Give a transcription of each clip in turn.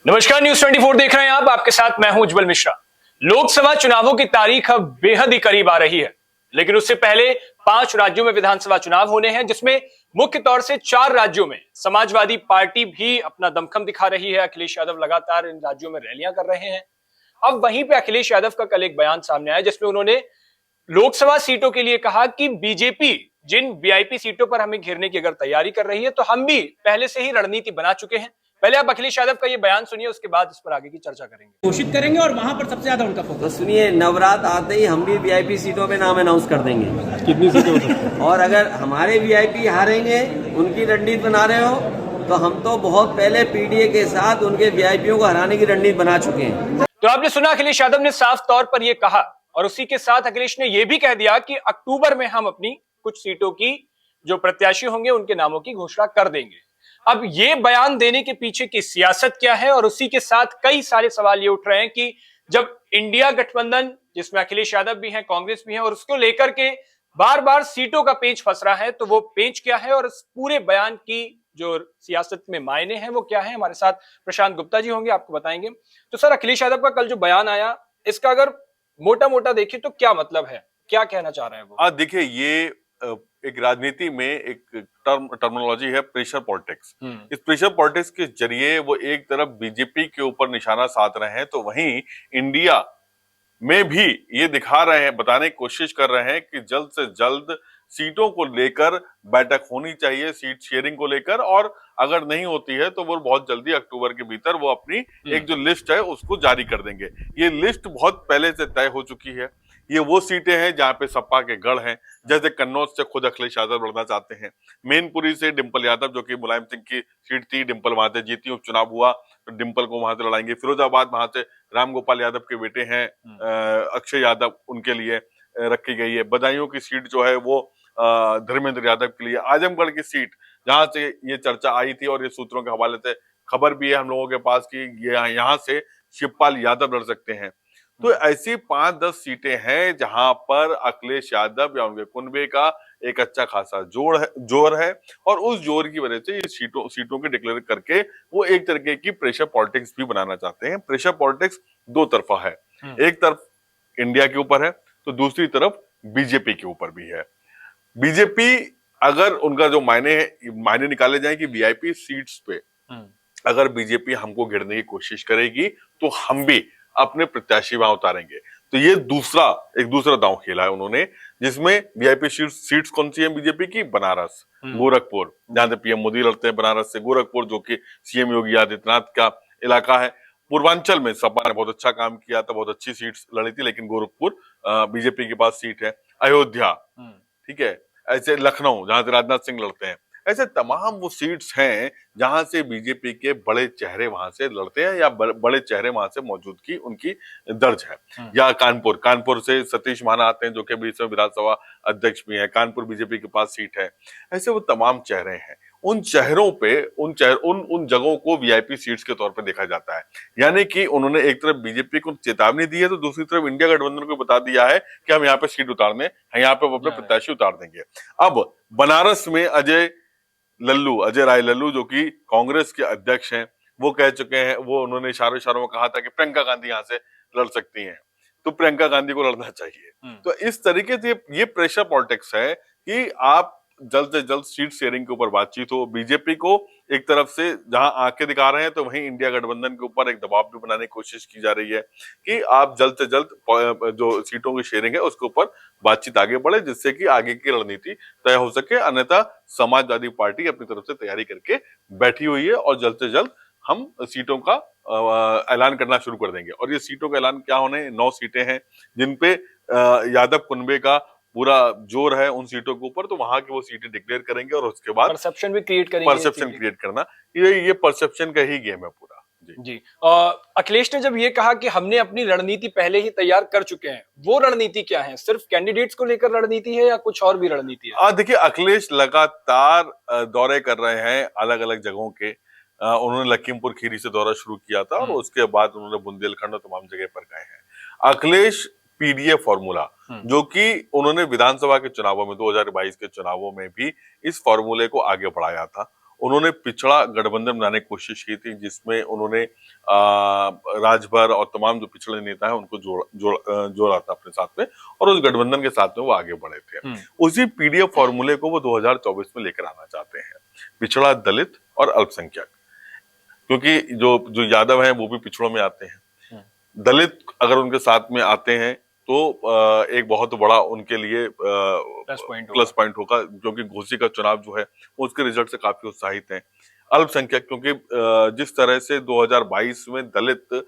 नमस्कार, न्यूज 24 देख रहे हैं आप। आपके साथ मैं हूं उज्जवल मिश्रा। लोकसभा चुनावों की तारीख अब बेहद ही करीब आ रही है, लेकिन उससे पहले 5 राज्यों में विधानसभा चुनाव होने हैं, जिसमें मुख्य तौर से 4 राज्यों में समाजवादी पार्टी भी अपना दमखम दिखा रही है। अखिलेश यादव लगातार इन राज्यों में रैलियां कर रहे हैं। अब वहीं पे अखिलेश यादव का कल एक बयान सामने आया, जिसमें उन्होंने लोकसभा सीटों के लिए कहा कि बीजेपी जिन वीआईपी सीटों पर हमें घेरने की अगर तैयारी कर रही है, तो हम भी पहले से ही रणनीति बना चुके हैं। पहले आप अखिलेश यादव का ये बयान सुनिए, उसके बाद इस पर आगे की चर्चा करेंगे। घोषित करेंगे और वहां पर सबसे ज्यादा उनका फोकस। तो सुनिए, नवरात्र आते ही हम भी वीआईपी सीटों पे नाम अनाउंस कर देंगे। कितनी सीटें हो सकती हैं? और अगर हमारे वीआईपी हारेंगे, उनकी रणनीति बना रहे हो, तो हम तो बहुत पहले पीडीए के साथ उनके वीआईपीओ को हराने की रणनीति बना चुके हैं। तो आपने सुना, अखिलेश यादव ने साफ तौर पर यह कहा, और उसी के साथ अखिलेश ने यह भी कह दिया कि अक्टूबर में हम अपनी कुछ सीटों की जो प्रत्याशी होंगे उनके नामों की घोषणा कर देंगे। अब ये बयान देने के पीछे की सियासत क्या है, और उसी के साथ कई सारे सवाल ये उठ रहे हैं कि जब इंडिया गठबंधन, जिसमें अखिलेश यादव भी हैं, कांग्रेस भी है, और उसको लेकर के बार बार सीटों का पेच फंस रहा है, तो वो पेच क्या है और इस पूरे बयान की जो सियासत में मायने हैं वो क्या है। हमारे साथ प्रशांत गुप्ता जी होंगे, आपको बताएंगे। तो सर, अखिलेश यादव का कल जो बयान आया, इसका अगर मोटा मोटा देखें तो क्या मतलब है, क्या कहना चाह रहे हैं वो? देखिए, ये एक राजनीति में एक टर्मिनोलॉजी है, प्रेशर पॉलिटिक्स। इस प्रेशर पॉलिटिक्स के जरिए वो एक तरफ बीजेपी के ऊपर निशाना साध रहे हैं, तो वहीं इंडिया में भी ये दिखा रहे हैं, बताने की कोशिश कर रहे हैं कि जल्द से जल्द सीटों को लेकर बैठक होनी चाहिए, सीट शेयरिंग को लेकर, और अगर नहीं होती है तो वो बहुत जल्दी अक्टूबर के भीतर वो अपनी एक जो लिस्ट है उसको जारी कर देंगे। ये लिस्ट बहुत पहले से तय हो चुकी है। ये वो सीटें हैं जहां पे सपा के गढ़ हैं, जैसे कन्नौज से खुद अखिलेश यादव लड़ना चाहते हैं, मैनपुरी से डिंपल यादव, जो कि मुलायम सिंह की सीट थी, डिंपल वहां से जीती, उपचुनाव हुआ तो डिंपल को वहां से लड़ाएंगे। फिरोजाबाद, वहां से राम गोपाल यादव के बेटे हैं अक्षय यादव, उनके लिए रखी गई है। बदायूं की सीट जो है वो धर्मेंद्र यादव के लिए। आजमगढ़ की सीट, जहां से ये चर्चा आई थी और ये सूत्रों के हवाले से खबर भी है हम लोगों के पास कि यहाँ से शिवपाल यादव लड़ सकते हैं। तो ऐसी 5-10 सीटें हैं जहां पर अखिलेश यादव या उनके कुनबे का एक अच्छा खासा जोर है, और उस जोर की वजह से ये सीटों के डिक्लेयर करके वो एक तरीके की प्रेशर पॉलिटिक्स भी बनाना चाहते हैं। प्रेशर पॉलिटिक्स दो तरफा है, एक तरफ इंडिया के ऊपर है तो दूसरी तरफ बीजेपी के ऊपर भी है। बीजेपी, अगर उनका जो मायने निकाले जाए कि वीआईपी सीट्स पे अगर बीजेपी हमको घेरने की कोशिश करेगी तो हम भी अपने प्रत्याशी वहां उतारेंगे। तो ये एक दूसरा दांव खेला है उन्होंने, जिसमें वीआईपी सीट्स कौन सी है बीजेपी की? बनारस, गोरखपुर, जहां से पीएम मोदी लड़ते हैं, बनारस से गोरखपुर, जो कि सीएम योगी आदित्यनाथ का इलाका है। पूर्वांचल में सपा ने बहुत अच्छा काम किया था, बहुत अच्छी सीट्स लड़ी थी, लेकिन गोरखपुर बीजेपी के पास सीट है। अयोध्या, ठीक है, ऐसे लखनऊ, जहां से राजनाथ सिंह लड़ते हैं। ऐसे तमाम वो सीट्स हैं जहां से बीजेपी के बड़े चेहरे वहां से लड़ते हैं, या बड़े चेहरे वहां से मौजूदगी उनकी दर्ज है। या कानपुर से सतीश महाना आते हैं, जो कि बीच में विधानसभा अध्यक्ष भी हैं, कानपुर बीजेपी के पास सीट है। ऐसे वो तमाम चेहरे हैं। उन चेहरों पे उन जगहों को वीआईपी सीट्स के तौर पे देखा जाता है। यानी कि उन्होंने एक तरफ बीजेपी को चेतावनी दी है, तो दूसरी तरफ इंडिया गठबंधन को बता दिया है कि हम यहाँ पे सीट उतारने, यहाँ पे अपने प्रत्याशी उतार देंगे। अब बनारस में अजय राय लल्लू, जो कि कांग्रेस के अध्यक्ष हैं, वो कह चुके हैं, वो उन्होंने इशारों में कहा था कि प्रियंका गांधी यहाँ से लड़ सकती हैं, तो प्रियंका गांधी को लड़ना चाहिए। तो इस तरीके से ये प्रेशर पॉलिटिक्स है कि आप जल्द से जल्द सीट शेयरिंग के ऊपर बातचीत हो। बीजेपी को एक तरफ से जहां आंखें दिखा रहे हैं, तो वहीं इंडिया गठबंधन के ऊपर एक दबाव भी बनाने की कोशिश की जा रही है कि आप जल्द से जल्द जो सीटों की शेयरिंग है उसके ऊपर बातचीत आगे बढ़े, जिससे कि आगे की रणनीति तय हो सके। अन्यथा समाजवादी पार्टी अपनी तरफ से तैयारी करके बैठी हुई है, और जल्द से जल्द हम सीटों का ऐलान करना शुरू कर देंगे। और ये सीटों का ऐलान क्या होने, 9 सीटें हैं जिनपे यादव कुनबे का पूरा जोर है उन सीटों के ऊपर, तो वहां की वो सीटें डिक्लेयर करेंगे, और उसके बाद परसेप्शन भी क्रिएट करेंगे। परसेप्शन क्रिएट करना, ये परसेप्शन का ही गेम है पूरा। जी। अखिलेश ने जब ये कहा कि हमने अपनी रणनीति पहले ही तैयार कर चुके हैं, वो रणनीति क्या है? सिर्फ कैंडिडेट्स को लेकर रणनीति है या कुछ और भी रणनीति है? देखिए, अखिलेश लगातार दौरे कर रहे हैं अलग अलग जगहों के। उन्होंने लखीमपुर खीरी से दौरा शुरू किया था, और उसके बाद उन्होंने बुंदेलखंड और तमाम जगह पर गए हैं। अखिलेश पीडीए फॉर्मूला, जो कि उन्होंने विधानसभा के चुनावों में 2022 के चुनावों में भी इस फॉर्मूले को आगे बढ़ाया था, उन्होंने पिछड़ा गठबंधन बनाने की कोशिश की थी, जिसमें उन्होंने राजभर और तमाम जो पिछड़े नेता हैं उनको जोड़ा था अपने साथ में, और उस गठबंधन के साथ में वो आगे बढ़े थे। उसी पीडीएफ फॉर्मूले को वो 2024 में लेकर आना चाहते हैं, पिछड़ा, दलित और अल्पसंख्यक, क्योंकि जो जो यादव हैं वो भी पिछड़ों में आते हैं। दलित अगर उनके साथ में आते हैं तो एक बहुत बड़ा उनके लिए प्लस पॉइंट होगा, क्योंकि घोसी का चुनाव जो है उसके रिजल्ट से काफी उत्साहित हैं। अल्पसंख्यक, क्योंकि जिस तरह से 2022 में दलित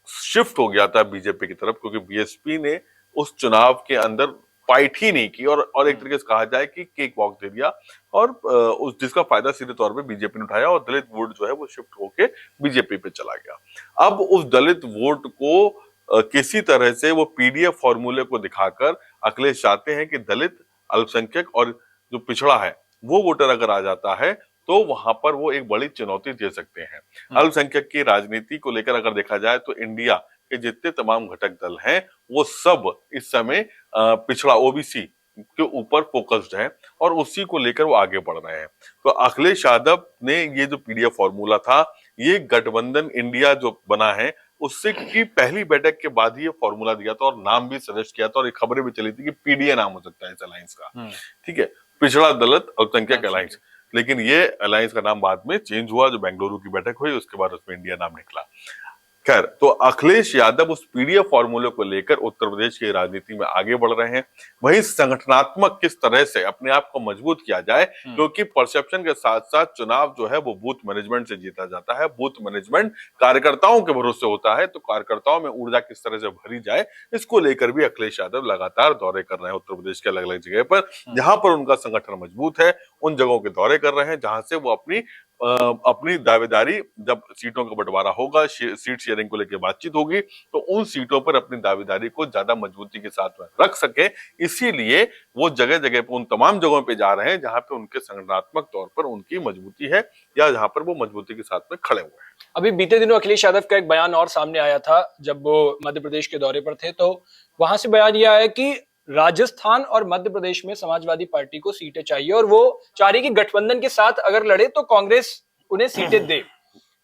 शिफ्ट हो गया था बीजेपी की तरफ, क्योंकि बीएसपी ने उस चुनाव के अंदर फाइट ही नहीं की और एक तरीके से कहा जाए कि केक वॉक दे दिया, और उस जिसका फायदा सीधे तौर पे बीजेपी ने उठाया और दलित वोट जो है वो शिफ्ट होके बीजेपी पे चला गया। अब उस दलित वोट को किसी तरह से वो पीडीएफ फॉर्मूले को दिखाकर अखिलेश चाहते हैं कि दलित, अल्पसंख्यक और जो पिछड़ा है वो वोटर अगर आ जाता है तो वहां पर वो एक बड़ी चुनौती दे सकते हैं। अल्पसंख्यक की राजनीति को लेकर अगर देखा जाए तो इंडिया के जितने तमाम घटक दल हैं वो सब इस समय पिछड़ा ओबीसी के ऊपर फोकस्ड है और उसी को लेकर वो आगे बढ़ रहे हैं। तो अखिलेश यादव ने ये जो पीडीएफ फॉर्मूला था, ये गठबंधन इंडिया जो बना है उससे की पहली बैठक के बाद ही ये फॉर्मूला दिया था और नाम भी सजेस्ट किया था और एक खबरें भी चली थी कि पीडीए नाम हो सकता है इस अलायंस का। ठीक है, पिछड़ा, दलित, अल्पसंख्यक अलायंस। लेकिन ये अलायंस का नाम बाद में चेंज हुआ, जो बेंगलुरु की बैठक हुई उसके बाद उसमें इंडिया नाम निकला। खैर, तो अखिलेश यादव उस पीडीएफ फॉर्मूले को लेकर उत्तर प्रदेश की राजनीति में आगे बढ़ रहे हैं। वहीं संगठनात्मक किस तरह से अपने आप को मजबूत किया जाए, क्योंकि परसेप्शन के साथ साथ चुनाव जो है वो बूथ मैनेजमेंट से जीता जाता है। बूथ मैनेजमेंट कार्यकर्ताओं के भरोसे होता है, तो कार्यकर्ताओं में ऊर्जा किस तरह से भरी जाए, इसको लेकर भी अखिलेश यादव लगातार दौरे कर रहे हैं उत्तर प्रदेश के अलग अलग जगह पर। जहां पर उनका संगठन मजबूत है उन जगहों के दौरे कर रहे हैं जहां से वो अपनी दावेदारी, जब सीटों का बंटवारा होगा, सीट शेयरिंग को लेकर बातचीत होगी, तो उन सीटों पर अपनी दावेदारी को ज्यादा मजबूती के साथ रख सके। इसीलिए वो जगह जगह पर उन तमाम जगहों पे जा रहे हैं जहां पे उनके संगठनात्मक तौर पर उनकी मजबूती है या जहां पर वो मजबूती के साथ में खड़े हुए हैं। अभी बीते दिनों अखिलेश यादव का एक बयान और सामने आया था, जब वो मध्य प्रदेश के दौरे पर थे, तो वहां से बयान यह आया कि राजस्थान और मध्य प्रदेश में समाजवादी पार्टी को सीटें चाहिए और वो चाह रही कि गठबंधन के साथ अगर लड़े तो कांग्रेस उन्हें सीटें दे।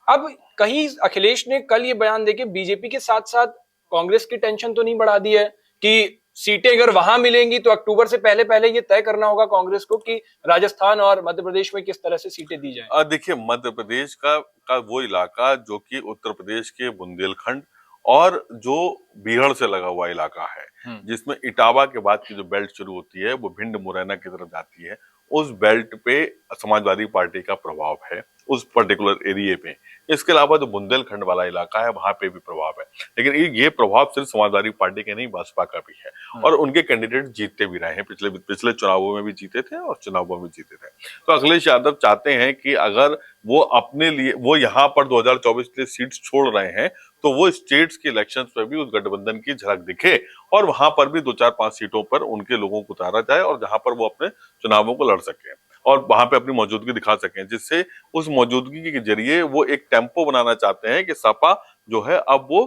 अब कहीं अखिलेश ने कल ये बयान देके बीजेपी के साथ साथ कांग्रेस की टेंशन तो नहीं बढ़ा दी है कि सीटें अगर वहां मिलेंगी तो अक्टूबर से पहले पहले ये तय करना होगा कांग्रेस को कि राजस्थान और मध्य प्रदेश में किस तरह से सीटें दी जाए? देखिए, मध्य प्रदेश का वो इलाका जो कि उत्तर प्रदेश के बुंदेलखंड और जो बीहड़ से लगा हुआ इलाका है, जिसमें इटावा के बाद की जो बेल्ट शुरू होती है वो भिंड मुरैना की तरफ जाती है, उस बेल्ट पे समाजवादी पार्टी का प्रभाव है उस पर्टिकुलर एरिया पे। इसके अलावा जो बुंदेलखंड वाला इलाका है वहां पे भी प्रभाव है, लेकिन ये प्रभाव सिर्फ समाजवादी पार्टी के नहीं, बसपा का भी है और उनके कैंडिडेट जीतते भी रहे हैं, पिछले चुनावों में भी जीते थे और चुनावों में जीते थे। तो अखिलेश यादव चाहते हैं कि अगर वो अपने लिए वो यहाँ पर 2024 के लिए सीट्स छोड़ रहे हैं तो वो स्टेट्स के इलेक्शंस में भी उस गठबंधन की झलक दिखे और वहां पर भी 2-4-5 सीटों पर उनके लोगों को उतारा जाए और जहां पर वो अपने चुनावों को लड़ सके और वहां पे अपनी मौजूदगी दिखा सकें, जिससे उस मौजूदगी के जरिए वो एक टेम्पो बनाना चाहते हैं कि सपा जो है अब वो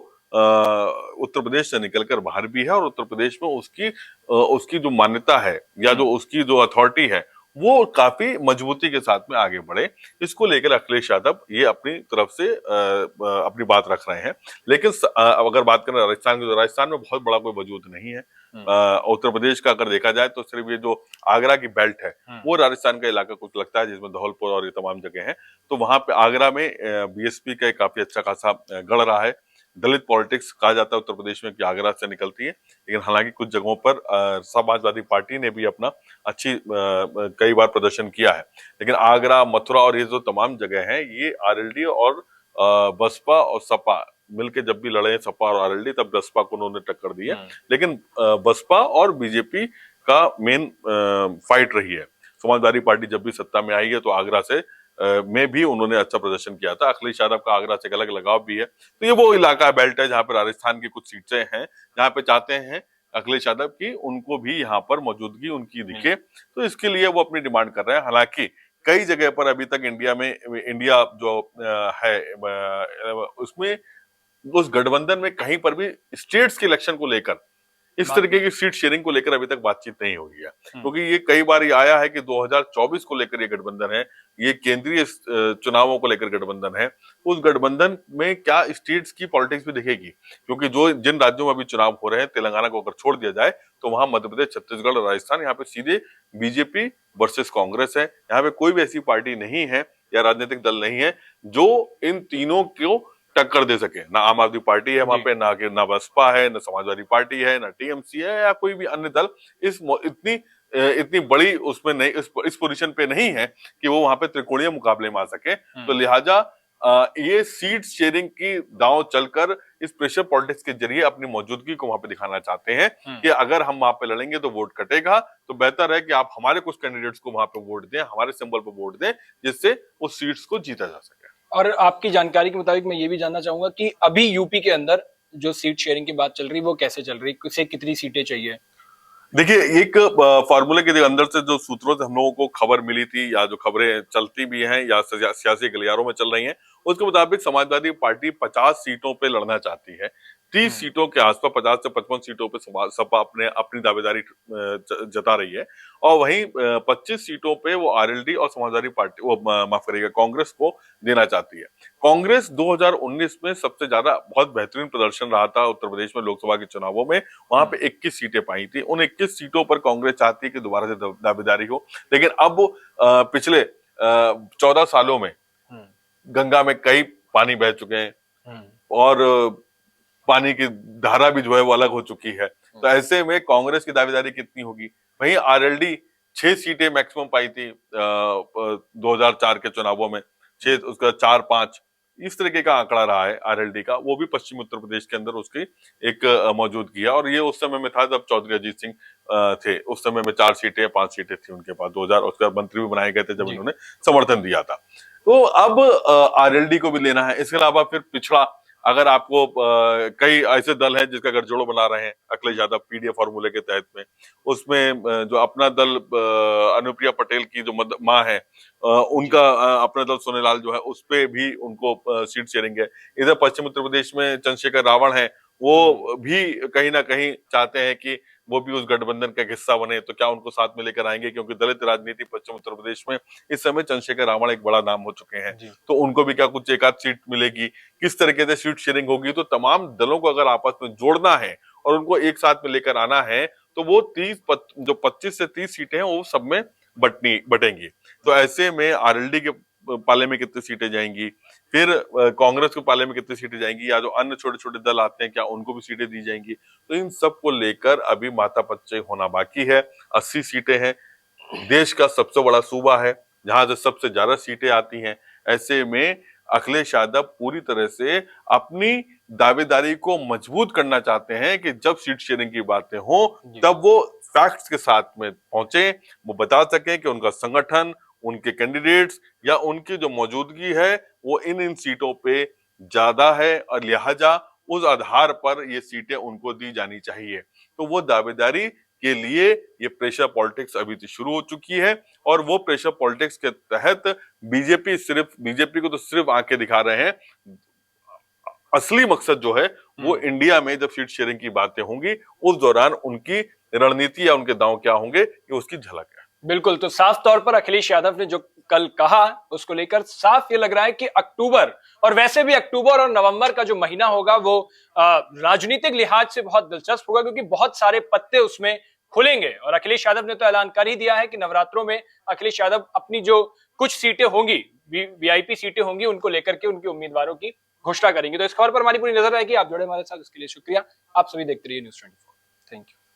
उत्तर प्रदेश से निकलकर बाहर भी है और उत्तर प्रदेश में उसकी जो मान्यता है या जो उसकी जो अथॉरिटी है वो काफी मजबूती के साथ में आगे बढ़े। इसको लेकर अखिलेश यादव ये अपनी तरफ से अपनी बात रख रहे हैं। लेकिन अगर बात करें राजस्थान की, तो राजस्थान में बहुत बड़ा कोई वजूद नहीं है। उत्तर प्रदेश का अगर देखा जाए तो सिर्फ ये जो आगरा की बेल्ट है वो राजस्थान का इलाका कुछ लगता है, जिसमें धौलपुर और ये तमाम जगह हैं। तो वहां पे आगरा में बीएसपी का काफी अच्छा खासा गढ़ रहा है। दलित पॉलिटिक्स कहा जाता है उत्तर प्रदेश में कि आगरा से निकलती है, लेकिन हालांकि कुछ जगहों पर समाजवादी पार्टी ने भी अपना कई बार प्रदर्शन किया है। लेकिन आगरा, मथुरा और ये जो तमाम जगह हैं, ये आरएलडी और बसपा और सपा मिलके जब भी लड़े, सपा और आरएलडी, तब बसपा को उन्होंने टक्कर दी है। लेकिन बसपा और बीजेपी का मेन फाइट रही है। समाजवादी पार्टी जब भी सत्ता में आई है तो आगरा से में भी उन्होंने अच्छा प्रदर्शन किया था। अखिलेश यादव का आगरा से अलग लगाव भी है। तो ये वो इलाका बेल्ट है जहां पर राजस्थान की कुछ सीटें हैं, जहां पे चाहते हैं अखिलेश यादव की उनको भी यहाँ पर मौजूदगी उनकी दिखे, तो इसके लिए वो अपनी डिमांड कर रहे हैं। हालांकि कई जगह पर अभी तक इंडिया जो है उसमें उस गठबंधन में कहीं पर भी स्टेट्स के इलेक्शन को लेकर इस तरीके की सीट शेयरिंग को लेकर अभी तक बातचीत नहीं हुई है, क्योंकि ये कई बार ये आया है कि 2024 को लेकर ये गठबंधन है, ये केंद्रीय चुनावों को लेकर गठबंधन है। उस गठबंधन में क्या स्टेट्स की पॉलिटिक्स भी दिखेगी, क्योंकि जो जिन राज्यों में अभी चुनाव हो रहे हैं, तेलंगाना को अगर छोड़ दिया जाए तो वहां मध्य प्रदेश, छत्तीसगढ़ और राजस्थान, यहाँ पे सीधे बीजेपी वर्सेस कांग्रेस है। यहाँ पे कोई भी ऐसी पार्टी नहीं है या राजनीतिक दल नहीं है जो इन तीनों को टक्कर दे सके। ना आम आदमी पार्टी है वहां पे, ना बसपा है, ना समाजवादी पार्टी है, ना टीएमसी है या कोई भी अन्य दल इतनी बड़ी उसमें नहीं, इस पोजीशन पे नहीं है कि वो वहां पे त्रिकोणीय मुकाबले में आ सके। तो लिहाजा ये सीट शेयरिंग की दांव चलकर इस प्रेशर पॉलिटिक्स के जरिए अपनी मौजूदगी को वहां पे दिखाना चाहते हैं कि अगर हम वहां पे लड़ेंगे तो वोट कटेगा, तो बेहतर है कि आप हमारे कुछ कैंडिडेट्स को वहां पे वोट दें, हमारे सिंबल पर वोट दें, जिससे उस सीट्स को जीता जा सके। और आपकी जानकारी के मुताबिक मैं ये भी जानना चाहूंगा कि अभी यूपी के अंदर जो सीट शेयरिंग की बात चल रही है वो कैसे चल रही है, किसे कितनी सीटें चाहिए? देखिए, एक फॉर्मूले के अंदर से जो सूत्रों से हम लोगों को खबर मिली थी या जो खबरें चलती भी हैं या सियासी गलियारों में चल रही हैं, उसके मुताबिक समाजवादी पार्टी 50 सीटों पे लड़ना चाहती है। 30 सीटों के आसपास, 50 से 55 सीटों पे सपा अपनी दावेदारी जता रही है, और वहीं 25 सीटों पे वो आरएलडी और समाजवादी पार्टी, वो माफ करिएगा, कांग्रेस को देना चाहती है। कांग्रेस 2019 में सबसे ज्यादा बहुत बेहतरीन प्रदर्शन रहा था उत्तर प्रदेश में लोकसभा के चुनावों में, वहां पे 21 सीटें पाई थी। उन 21 सीटों पर कांग्रेस चाहती है कि दोबारा से दावेदारी हो, लेकिन अब पिछले 14 सालों में गंगा में कई पानी बह चुके हैं और पानी की धारा भी जो है वो अलग हो चुकी है। तो ऐसे में कांग्रेस की दावेदारी कितनी होगी? वहीं आरएलडी 6 सीटें मैक्सिमम पाई थी 2004 के चुनावों में, 6, उसका 4-5 इस तरीके का आंकड़ा रहा है आरएलडी का। वो भी पश्चिमी उत्तर प्रदेश के अंदर उसकी एक मौजूदगी है, और ये उस समय में था जब चौधरी अजीत सिंह थे। उस समय में 4 सीटें या 5 सीटें थी उनके पास, 2000, उसके बाद मंत्री भी बनाए गए थे जब इन्होंने समर्थन दिया था। तो अब आरएलडी को भी लेना है। इसके अलावा फिर पिछड़ा, अगर आपको कई ऐसे दल हैं जिसका गठजोड़ बना रहे हैं अखिलेश यादव पीडीए फॉर्मूले के तहत में, उसमें जो अपना दल अनुप्रिया पटेल की जो मां है, उनका अपना दल सोनेलाल जो है, उस पे भी उनको सीट शेयरिंग है। इधर पश्चिम उत्तर प्रदेश में चंद्रशेखर रावण है, वो भी कहीं ना कहीं चाहते हैं कि वो भी उस गठबंधन का हिस्सा बने, तो क्या उनको साथ में लेकर आएंगे? क्योंकि दलित राजनीति पश्चिम उत्तर प्रदेश में इस समय चंद्रशेखर रावण एक बड़ा नाम हो चुके हैं, तो उनको भी क्या कुछ एक आध सीट मिलेगी? किस तरीके से सीट शेयरिंग होगी? तो तमाम दलों को अगर आपस में जोड़ना है और उनको एक साथ में लेकर आना है, तो वो 25 से 30 सीटें हैं वो सब में बटेंगी। तो ऐसे में आरएलडी के पाले में कितनी सीटें जाएंगी, फिर कांग्रेस के पाले में कितनी सीटें जाएंगी, या जो अन्य छोटे छोटे दल आते हैं क्या उनको भी सीटें दी जाएंगी? तो इन सब को लेकर अभी माथापच्ची होना बाकी है। 80 सीटें हैं, देश का सबसे बड़ा सूबा है जहां से सबसे ज्यादा सीटें आती हैं। ऐसे में अखिलेश यादव पूरी तरह से अपनी दावेदारी को मजबूत करना चाहते हैं कि जब सीट शेयरिंग की बातें हों तब वो फैक्ट्स के साथ में पहुंचे, वो बता सकें कि उनका संगठन, उनके कैंडिडेट्स या उनकी जो मौजूदगी है वो इन सीटों पे ज्यादा है, और लिहाजा उस आधार पर ये सीटें उनको दी जानी चाहिए। तो वो दावेदारी के लिए ये प्रेशर पॉलिटिक्स अभी से शुरू हो चुकी है, और वो प्रेशर पॉलिटिक्स के तहत बीजेपी को तो सिर्फ आंखें दिखा रहे हैं। असली मकसद जो है वो इंडिया में जब सीट शेयरिंग की बातें होंगी उस दौरान उनकी रणनीति या उनके दांव क्या होंगे, ये उसकी झलक है। बिल्कुल, तो साफ तौर पर अखिलेश यादव ने जो कल कहा उसको लेकर साफ ये लग रहा है कि अक्टूबर, और वैसे भी अक्टूबर और नवंबर का जो महीना होगा वो राजनीतिक लिहाज से बहुत दिलचस्प होगा, क्योंकि बहुत सारे पत्ते उसमें खुलेंगे। और अखिलेश यादव ने तो ऐलान कर ही दिया है कि नवरात्रों में अखिलेश यादव अपनी जो कुछ सीटें होंगी, वीआईपी सीटें होंगी, उनको लेकर के उनके उम्मीदवारों की घोषणा करेंगे। तो इस खबर पर हमारी पूरी नजर रहेगी। आप जुड़े हमारे साथ, उसके लिए शुक्रिया। आप सभी देखते रहिए न्यूज़ 24। Thank you.